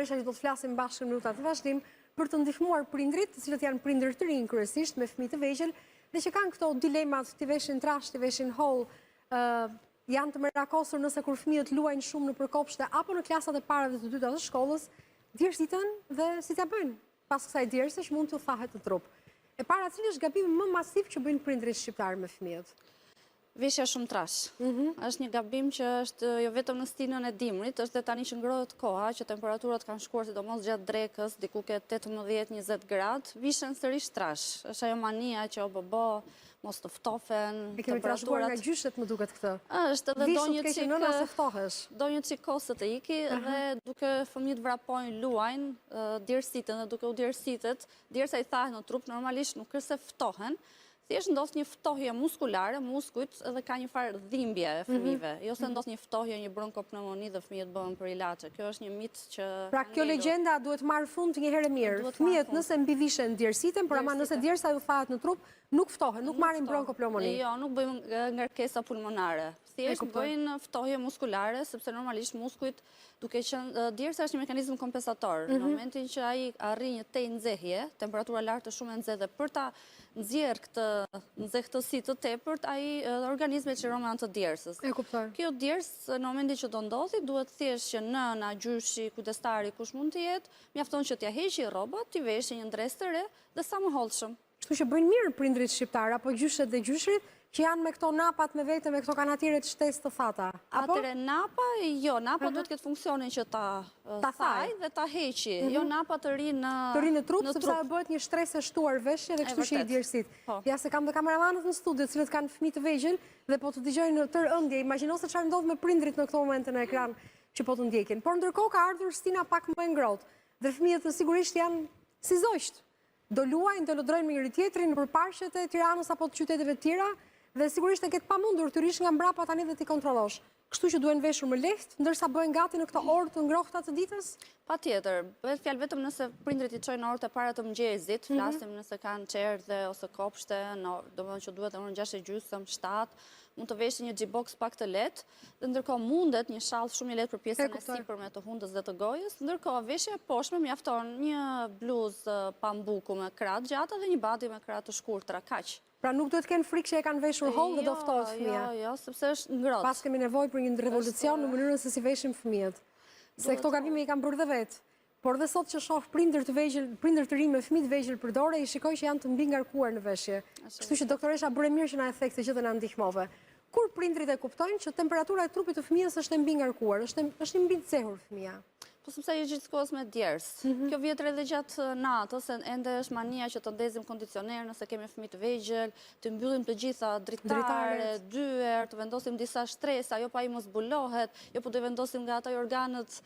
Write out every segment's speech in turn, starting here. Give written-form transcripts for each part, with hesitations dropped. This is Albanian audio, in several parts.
doktoresha që do të flasim bashkë në minutat të vazhdim për të ndihmuar prindrit, të cilët janë prindër të rinj kryesisht me fëmijë të vegjël dhe që kanë këto dilemat, të veshin trash, të veshin hall, janë të merakosur nëse kur fëmijët luajnë shumë në përkopshte apo në klasat e para dhe të dyta të shkollës, djersitën dhe si t'ia bëjnë pas kësaj djersë që mund të thahet në trup. E para, cili është gabimi më masiv që bëjnë prindrit shqiptar me fëmijët? Veshja shumë trash. Është një gabim që është jo vetëm në stinën e dimrit, është dhe tani që ngrohet koha, që temperaturat kanë shkuar sidomos gjatë drekës, diku ke 18-20 gradë, vishen sërish trash. Është ajo mania që o bëbo, mos të ftofen, e kemi trashëguar nga gjyshet më duket këtë. Është dhe do një çik kosët e iki dhe duke fëmijët vrapojnë, luajnë, djersitën dhe duke u djersitet, djersa i thahet në trup, normalisht nuk është se ftohen, thjesht ndodh një ftohje muskulare, muskujt edhe ka një farë dhimbje e fëmijëve. Jo se ndodh një ftohje, një bronkopneumoni dhe fëmijët bëhen për ilaçe. Kjo është një mit që pra kjo legjenda duhet marrë fund një herë mirë. Fëmijët nëse mbivishen djersiten, por ama nëse djersa ju thahet në trup, nuk ftohen, nuk marrin bronkopneumoni. Jo, nuk bëjmë ngarkesa pulmonare. Thjesht bëjnë ftohje muskulare, sepse normalisht muskujt duke qenë djersa është një mekanizëm kompensator. Në momentin që ai arrin një tej nxehje, temperatura lartë shumë e nxehtë, për ta nxjerrë këtë nxehtësi të tepërt, ai organizmi çliron me anë të djersës. E kuptoj. Kjo djersë në momentin që do ndodhi, duhet thjesht që nëna, gjyshi, kujdestari, kush mund të jetë, mjafton që t'ia heqë rrobat, t'i veshë një dres të re dhe sa më hollshëm. Kështu që bëjnë mirë prindrit shqiptar apo gjyshet dhe gjyshrit që janë me këto napat me vete, me këto kanatiere të shtesë të thata. Atëre napa, jo, napa duhet këtë funksionin që ta thaj dhe ta heqi. Jo napa të ri në trup, sepse bëhet një shtres e shtuar veshje dhe kështu që i djersit. Ja se kam dhe kameramanët në studio, cilët kanë fëmijë të vegjël dhe po të dëgjojnë tërë ëndje. Imagjino se çfarë ndodh me prindrit në këto momente në ekran që po të ndjekin. Por ndërkohë ka ardhur stina pak më e ngrohtë dhe fëmijët sigurisht janë si zogjt. Do luajnë, do lodrojnë me njëri tjetrin nëpër parqet e Tiranës apo të qyteteve të tjera. Dhe sigurisht e ketë pamundur të rish nga mbrapa tani dhe t'i kontrollosh. Kështu që duhen veshur më lehtë, ndërsa bëhen gati në këto orë të ngrohta të ditës? Patjetër, bëhet fjalë vetëm nëse prindrit i çojnë orët e para të mëngjesit, flasim nëse kanë çerdhe ose kopshte, domethënë që duhet orën 6:30, 7, mund të veshë një G-box pak të lehtë, dhe ndërkohë mundet një shall shumë i lehtë për pjesën e sipërme të hundës dhe të gojës, ndërkohë veshja e poshtme mjafton një bluzë pambuku me krah gjata dhe një badi me krah të shkurtra, kaq. Pra nuk duhet kenë frikë që e kanë veshur holl dhe do ftohet fëmia. Jo, sepse është ngrohtë. Pas kemi nevojë për një revolucion në mënyrën se si veshim fëmijët. Se këto gabime i kanë bërë dhe vetë. Por dhe sot që shoh prindër të vegjël, prindër të rinj me fëmijë të vegjël përdore, i shikoj që janë të mbi ngarkuar në veshje. Kështu që doktoresha bëre mirë që na e the këtë gjë dhe na ndihmove. Kur prindrit e kuptojnë që temperatura e trupit të fëmijës është e mbi ngarkuar, është i mbi nxehur fëmia. Po sepse je gjithkohës me djersë. Kjo vjetër edhe gjatë natës, ende është mania që të ndezim kondicioner nëse kemi fëmijë të vegjël, të mbyllim të gjitha dritare, dyer, të vendosim disa shtresa, jo pa i mos zbulohet, jo po të vendosim nga ata organet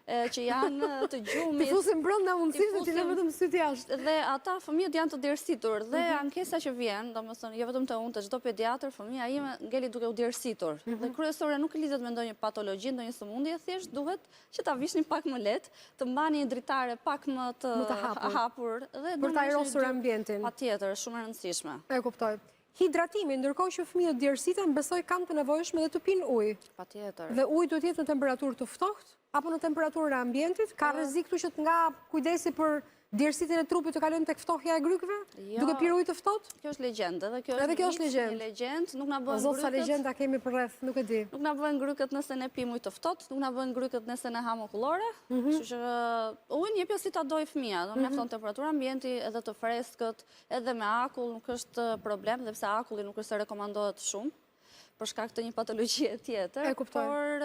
që janë të gjumit. Ti fusim brenda mundësisë ti lë vetëm syt jashtë. Dhe ata fëmijët janë të djersitur dhe ankesa që vjen, domethënë jo vetëm te unë, te çdo pediatër, fëmia ime ngeli duke u djersitur. Dhe kryesore nuk lidhet me ndonjë patologji, ndonjë sëmundje, thjesht duhet që ta vishni pak më lehtë, të mbani një dritare pak më të hapur dhe për ta ajrosur ambientin. Patjetër, shumë e rëndësishme. E kuptoj. Hidratimi, ndërkohë që fëmijët djersiten, besoj kanë të nevojshme dhe të pinë ujë. Patjetër. Dhe uji duhet jetë në temperaturë të ftohtë apo në temperaturën e ambientit? Ka rrezik këtu që nga kujdesi për djersitjen e trupit të kalojmë tek ftohja e grykëve? Duke pirë ujë të ftohtë? Kjo është legjendë, edhe kjo është një legjendë, nuk na bën grykët. Sa legjenda kemi për rreth, nuk e di. Nuk na bën grykët nëse ne pim ujë të ftohtë, nuk na bën grykët nëse ne ham ullore. Kështu që ujin jepja si ta dojë fëmia, do mjafton temperatura ambienti edhe të freskët, edhe me akull nuk është problem, dhe pse akulli nuk është se rekomandohet shumë për shkak të një patologjie tjetër. Por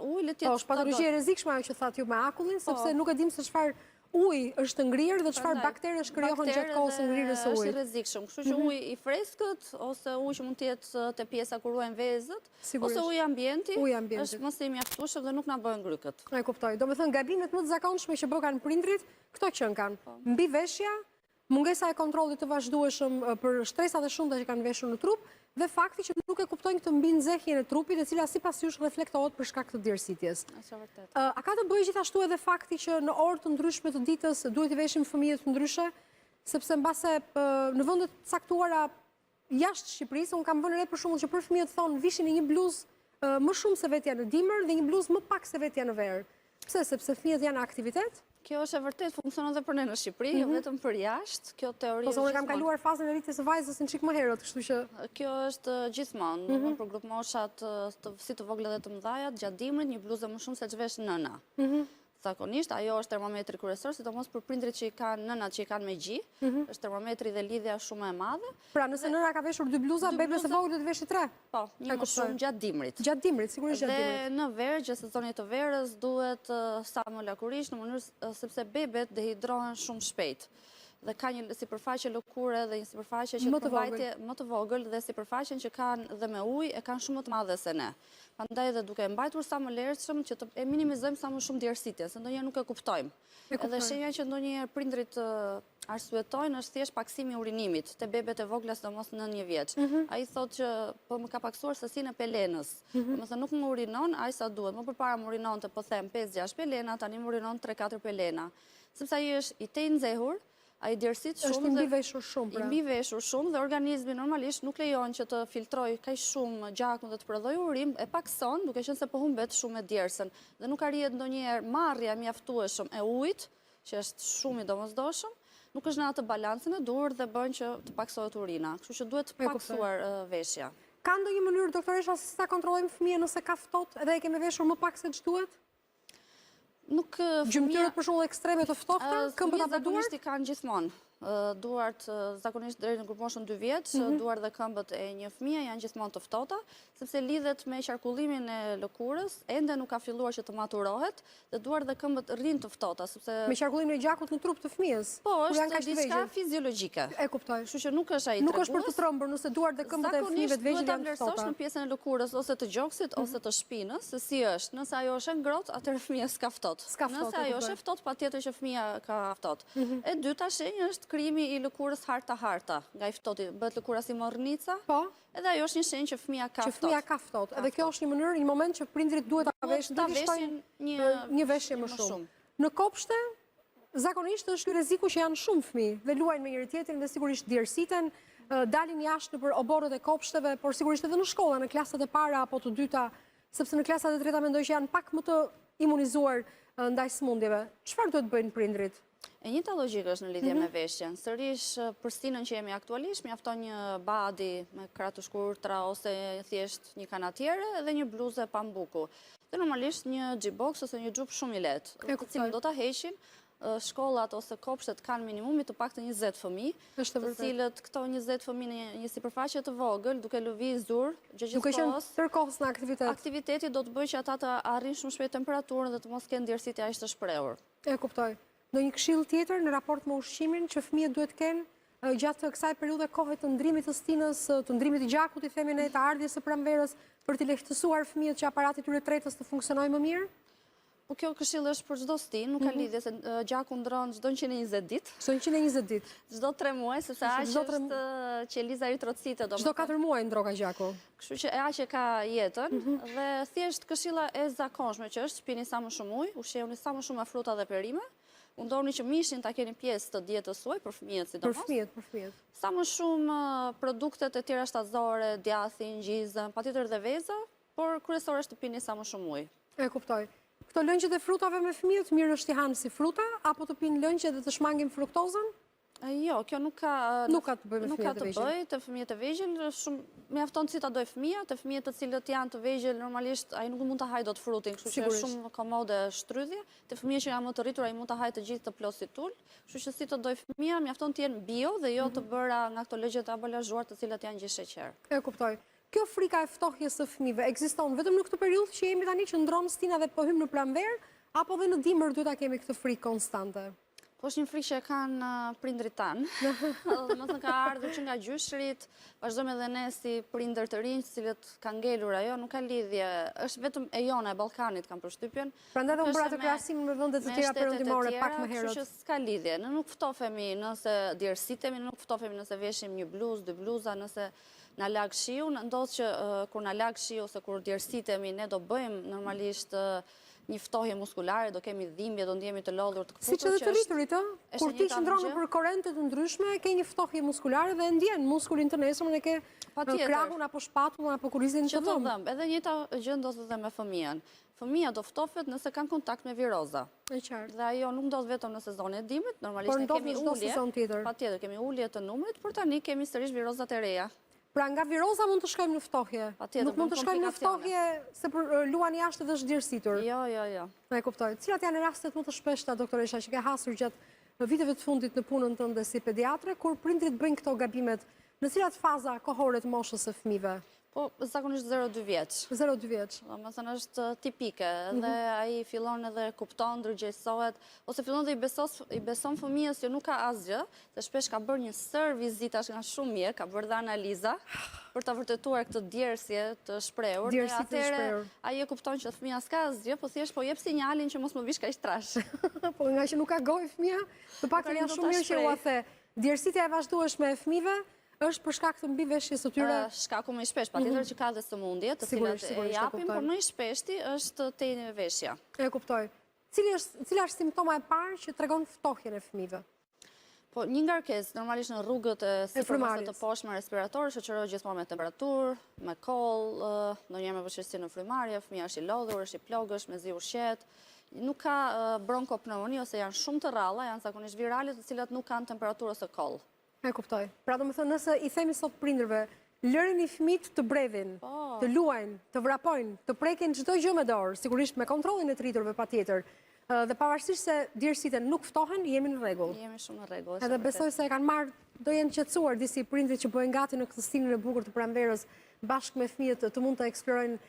uji le të jetë. Është patologji e rrezikshme ajo që thatë ju me akullin, sepse nuk e dim se çfarë uji është ngrirë dhe çfarë bakteresh krijohen gjatë kohës së ngrirjes së ujit. Është i rrezikshëm. Kështu që uji i freskët ose uji që mund të jetë te pjesa ku ruajnë vezët, ose uji ambienti, është më së mjaftueshëm dhe nuk na bën grykët. E kuptoj. Domethënë gabimet më të zakonshme që bëkan prindrit, këto që kanë. Mbi veshja, mungesa e kontrollit të vazhdueshëm për shtresat e shumta që kanë veshur në trup dhe fakti që nuk e kuptojnë këtë mbi nxehjen e trupit, e cila sipas jush reflektohet për shkak të djersitjes. Është vërtet. A ka të bëjë gjithashtu edhe fakti që në orë të ndryshme të ditës duhet i veshim fëmijët ndryshe, sepse mbase në vende të caktuara jashtë Shqipërisë, unë kam vënë re për shembull që për fëmijët thonë vishin një bluzë më shumë se vetja në dimër dhe një bluzë më pak se vetja në verë. Pse? Sepse fëmijët janë aktivitet? Kjo është e vërtet, funksionon dhe për ne në Shqipëri, jo vetëm për jashtë. Kjo teori Po, unë kam kaluar fazën e rritjes së vajzës në çik më herët, kështu që kjo është gjithmonë, për grup moshat si të vogla dhe të mëdhajat, gjatë dimrit një bluzë më shumë se ç'vesh nëna. Zakonisht, ajo është termometri kryesor, sidomos për prindrit që i kanë nënat që i kanë me gji, është termometri dhe lidhja shumë e madhe. pra nëse nëna ka veshur 2 bluza, bebes e vogël do të veshë 3. Po, një më shumë gjatë dimrit. Gjatë dimrit, sigurisht gjatë dimrit. Dhe në verë, gjatë sezonit të verës, duhet sa më lakurish, në mënyrë sepse bebet dehidrohen shumë shpejt. Dhe ka një sipërfaqe lëkure dhe një sipërfaqe që më të vogël dhe sipërfaqen që kanë dhe me ujë e kanë shumë më të madhe se ne. Prandaj dhe duke mbajtur sa më lehtë që të e minimizojmë sa më shumë djersitjen, se ndonjëherë nuk e kuptojmë. Edhe shenja që ndonjëherë prindrit arsyetojnë është thjesht paksimi i urinimit te bebet e vogla sidomos në 1 vjeç. Ai thotë që po më ka paksuar sasinë e pelenës. Domethënë nuk më urinon aq sa duhet. Më përpara më urinonte po them 5-6 pelena, tani më urinon 3-4 pelena. Sepse ai është i tej nxehur, ai djersit shumë. Është i mbiveshur shumë, pra. I mbiveshur shumë dhe organizmi normalisht nuk lejon që të filtroj kaq shumë gjakun dhe të prodhoj urim, e pakson, duke qenë se po humbet shumë e djersën. Dhe nuk arrihet ndonjëherë marrja mjaftueshëm e ujit, që është shumë i domosdoshëm, nuk është në atë balancën e duhur dhe bën që të paksohet urina. Kështu që duhet paksuar veshja. Ka ndonjë mënyrë, doktoresha, se ta kontrollojmë fëmijën nëse ka ftohtë edhe e kemi veshur më pak se ç'duhet? Nuk gjymtyrët për shembull ekstreme të ftohta, këmbët apo duart? Zakonisht i kanë gjithmonë. Duart zakonisht deri në grupmoshën 2 vjeç, duart dhe këmbët e një fëmie janë gjithmonë të ftohta, sepse lidhet me qarkullimin e lëkurës, ende nuk ka filluar që të maturohet, dhe duart dhe këmbët rrinë të ftohta, sepse me qarkullimin e gjakut në trup të fëmijës. Po, është diçka fiziologjike. E kuptoj. Kështu që nuk është ai tregues. Nuk është për të trembur nëse duart dhe këmbët e fëmijëve të vegjël janë të ftohta. Në pjesën e lëkurës ose të gjoksit ose të shpinës, se si është. Nëse ajo është e ngrohtë, atëherë fëmia s'ka ftohtë. Nëse ajo është e ftohtë, patjetër që fëmia ka ftohtë. E dyta shenjë është krimi i lëkurës harta, nga i ftohti, bëhet lëkura si morrnica. Po. Edhe ajo është një shenjë që fëmia ka ftohtë. Që fëmia ka ftohtë. Edhe kjo është një mënyrë, një moment që prindrit duhet ta veshin një veshje më shumë. Në kopshte, zakonisht është rreziku që janë shumë fëmijë dhe luajnë me njëri tjetrin dhe sigurisht djersiten, dalin jashtë nëpër oborret e kopshteve, por sigurisht edhe në shkolla, në klasat e para apo të dyta, sepse në klasat e treta mendoj që janë pak më të imunizuar ndaj sëmundjeve. Çfarë duhet bëjnë prindrit? E njëjta logjikë është në lidhje me veshjen. Sërish për stinën që jemi aktualisht, mjafton një badi me krah të shkurtra ose thjesht një kanatiere dhe një bluzë pambuku. Dhe normalisht një xhiboks ose një xhup shumë i lehtë, të cilën do ta heqin. Shkollat ose kopshtet kanë minimumi të paktën 20 fëmijë, të cilët këto 20 fëmijë në një sipërfaqe të vogël, duke lëvizur gjithkohës, tërkohës në aktivitet. Aktiviteti do të bëjë që ata të arrijnë shumë shpejt temperaturën dhe të mos kenë djersitje aq të shprehur. E kuptoj. Ndonjë këshill tjetër në raport me ushqimin që fëmijët duhet të kenë gjatë kësaj periudhe kohe të ndrimit të stinës, të ndrimit të gjakut, i themi ne, të ardhjes së pranverës, për të lehtësuar fëmijët që aparati tyre tretës të funksionojë më mirë? Po kjo këshill është për çdo stinë, nuk ka lidhje se gjaku ndron çdo 120 ditë. Çdo 120 ditë. Çdo 3 muaj, sepse aq është qeliza eritrocite, domethënë. Çdo 4 muaj ndro ka gjaku. Kështu që aq e ka jetën dhe thjesht këshilla e zakonshme që është pini sa më shumë ujë, ushqehuni sa më shumë fruta dhe perime. Mundohuni që mishin ta keni pjesë të dietës suaj për fëmijët sidomos. Për fëmijët. Sa më shumë produktet e tjera shtatëzore, djathin, gjizën, patjetër dhe veza, por kryesor është të pini sa më shumë ujë. E kuptoj. Këto lëngjet e frutave me fëmijët mirë është t'i hanë si fruta apo të pinë lëngje dhe të shmangin fruktozën? Jo, kjo nuk ka të bëjë me fëmijët e vegjël. Të fëmijët e vegjël, mjafton si ta doj fëmia, të fëmijët të cilët janë të vegjël, normalisht ai nuk mund ta hajë dot frutin, kështu që është shumë komode shtrydhje. Të fëmijët që janë më të rritur, ai mund ta hajë të gjithë të plot si tul, kështu që si të doj fëmia, mjafton të jenë bio dhe jo të bëra nga ato lëngjet ambalazhuar të cilat janë gjithë sheqer. E kuptoj. Kjo frika e ftohjes së fëmijëve ekziston vetëm në këtë periudhë që jemi tani që ndron stina dhe po hym në pranverë, apo edhe në dimër duhet ta kemi këtë frikë konstante? Po është një frikë që kanë prindrit tanë. Domethënë ka ardhur që nga gjyshrit, vazhdojmë edhe ne si prindër të rinj, të cilët kanë ngelur ajo, nuk ka lidhje, është vetëm e jona e Ballkanit kanë përshtypjen. Prandaj do bëra të krahasimin me vendet të tjera perëndimore pak më herët. Kështu që s'ka lidhje. Ne nuk ftofemi nëse djersitemi, nuk ftofemi nëse veshim një bluzë, 2 bluza, nëse na lag shiu, ndodh që kur na lag shiu ose kur djersitemi, ne do bëjmë normalisht një ftohje muskulare, do kemi dhimbje, do ndjemi të lodhur të këputur. Si që dhe të rriturit, kur ti qëndronë për korrente të ndryshme, ke një ftohje muskulare dhe ndjen muskulin të nesërmën e ke krahun apo shpatullën apo kurizin të dhëmë. Edhe njëta gjë ndodhet edhe me fëmijën. Fëmija do ftofet nëse kanë kontakt me viroza. Dhe ajo nuk ndodh vetëm në sezonin e dimrit, normalisht ne kemi ulje. Patjetër, kemi ulje të numrit, por tani kemi sërish virozat e reja. Pra nga viroza mund të shkojmë në ftohje. Nuk mund të shkojmë në ftohje se për luan jashtë dhe është djersëtur. Jo. E kuptoj. Cilat janë rastet më të shpeshta, doktoresha, që ke hasur gjatë viteve të fundit në punën tënde si pediatre, kur prindrit bëjnë këto gabimet, në cilat faza kohore të moshës së fëmijëve? Po, zakonisht 0-2 vjeç. 0-2 vjeç. Domethënë është tipike, dhe ai fillon edhe kupton, ndërgjegjësohet, ose fillon dhe i beson fëmijës që nuk ka asgjë, se shpesh ka bërë një sër vizitash nga shumë mjek, ka bërë dhe analiza për ta vërtetuar këtë djersje të shprehur. Djersje të shprehur. Ai e kupton që fëmia s'ka asgjë, po thjesht po jep sinjalin që mos më vish kaq trash. Po nga që nuk ka gojë fëmia, të paktën janë shumë mirë që u the. Djersitja e vazhdueshme e fëmijëve është për shkak të mbiveshjes së tyre. Shkaku më i shpesh, patjetër që ka dhe sëmundje, të cilat e japim, por më i shpeshti është teniveshja. E kuptoj. Cila është simptoma e parë që tregon ftohjen e fëmijëve? Po, një ngarkesë, normalisht në rrugët e sipërmasave të poshtme respiratore, shoqërohet gjithmonë me temperaturë, me koll, ndonjëherë me vështirësi në frymarrje, fëmia është i lodhur, është i plogësh, me zi ushqet. Nuk ka bronkopneumoni ose janë shumë të rralla, janë zakonisht virale, të cilat nuk kanë temperaturë ose koll. E kuptoj. Pra do më thënë, nëse i themi sot prindërve, lërin i fëmijët të brevin, të luajnë, të vrapojnë, të prekin çdo gjë me dorë, sigurisht me kontrollin e të rriturve patjetër, dhe pavarësisht se djersiten nuk ftohen, jemi në rregull. Jemi shumë në rregull. Edhe besoj se e kanë marrë, do jenë qetësuar disi prindrit që bëhen gati në këtë stinën e bukur të pranverës, bashkë me fëmijët të mund të eksplorojnë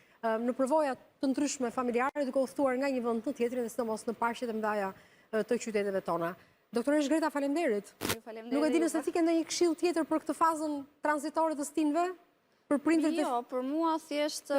në përvoja të ndryshme familjare, duke u ftuar nga një vend në tjetrin dhe sidomos në parqet e mëdha të qyteteve tona. Doktoresh Greta, faleminderit. Nuk e di nëse ti ke ndonjë këshill tjetër për këtë fazën tranzitore të stinëve? Për prindërit? Jo, për mua thjesht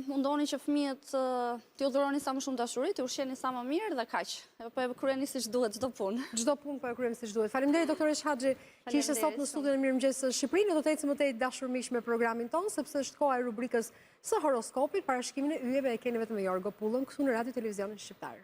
mundoni që fëmijët t'ju dhuroni sa më shumë dashuri, t'ju ushqeni sa më mirë dhe kaq. Po e kryeni siç duhet çdo punë. Çdo punë po e kryejmë siç duhet. Faleminderit doktoresh Haxhi që ishte sot në studion e Mirëmëngjes së Shqipërisë. Do të ecim më tej dashur miq me programin ton, sepse është koha e rubrikës së horoskopit, parashikimin e yjeve e keni vetëm me Jorgo Pullën këtu në Radio Televizionin Shqiptar.